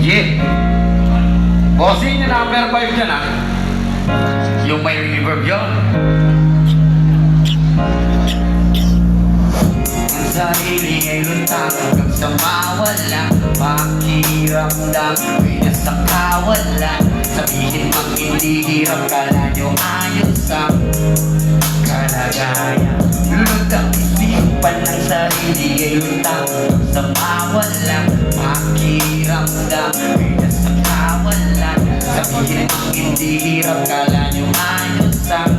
Yeah. Bossing na number 5 dyan ah. Yung may reverb yun. Ang sarili ay luntang hanggang sa mawala. Pakiramdam ay nasa kawalan. Sabihin mang hindi hirap kala nyo ayos ang kalagayan. Lulot ang isipan ng sarili ay luntang hanggang sa mawala. Pakiramdam ay nasa kawalan. Sabihin mang hindi hirap kala nyo ayos ang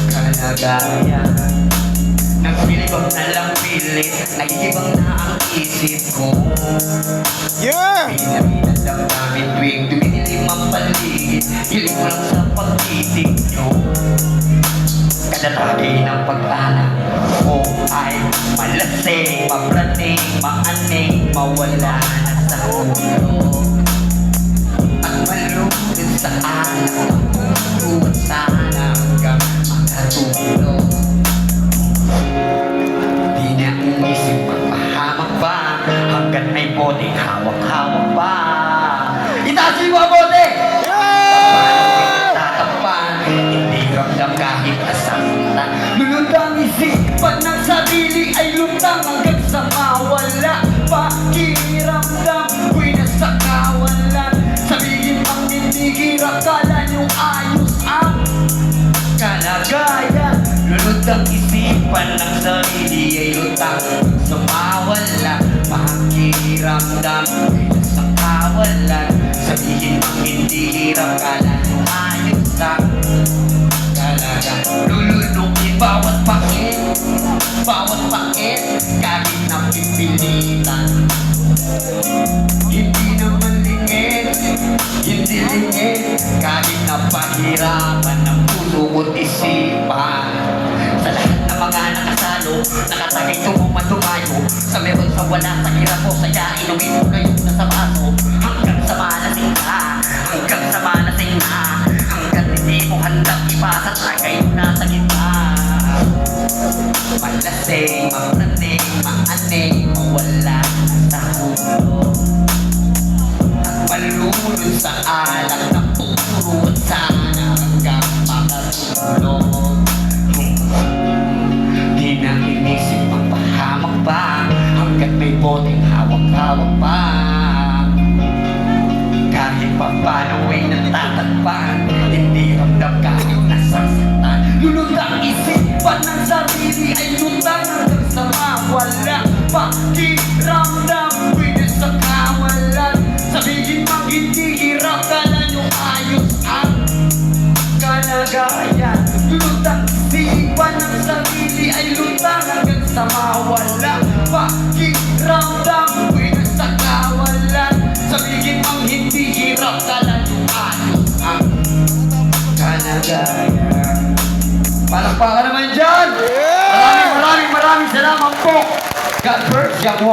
kalagayan. Nagpilibang na lang pilit, nagigibang na ang isip ko. Yeah! Pinaminat lang namin tuwing duminilim ang paligid. Hiling mo lang sa pag-ibig nyo. Kadatagay ng pag-anak ko ay malasing, mapraning, maaning, mawala na sa ulo. At malulod sa anak ng puso at sana hanggang makatulog. Di na umisip magpahamak pa hanggat may bote hawak-hawak pa. Itaas mo ang bote! Tatapan, hindi ramdam kahit nasaktan. Lulod ang isipan ng sarili ay lutang hanggang sa mawala. Pakiramdam ko'y nasa kawalan. Sabihin pang hindi hirap kala nyo ayos ang kalagayan. Lulod ang isipan ng sarili ay lutang sa mawala. Pakiramdam ay nasa kawalan. Sabihin pang hindi hirap kala nyo ayos ang kalagayan. Lulunukin bawat pakit, bawat pakit, kahit napipilitan. Hindi naman lingit, hindi lingit, kahit napahirapan ng puso at isipan. Sa lahat ng mga nakasalo, nakatagay tumumatumayo. Sa meron sa wala, sa hirap mo, saya, inumin mo na yung nasa baso. Hanggang sa malasing ka, hanggang sa malasing ka, hanggang hindi mo handang ipasa, tagay mo na sa gitna. Malasing, mapraning, maaning, mawala sa ulo. At malulod sa alak ng puro at sana hanggang makatulog. Di na inisip ang pahamak pa hanggat may boteng hawak-hawak pa. Kahit pa paano ay natatakpan, hindi ramdam kahit nasasaktan. Lulod ang isipan ng sarili ay lutang hanggang sa mawala. Pakiramdam ko'y nasa kawalan. Sabihin mang hindi hirap kala nyo ayos ang kalagayan. Lulod ang isipan ng sarili ay lutang hanggang sa mawala. Pakiramdam ko'y nasa kawalan. Sabihin mang hindi hirap kala nyo ayos ang kalagayan. Palakpakan naman dyan! Maraming salamat po! God first, Jack 1.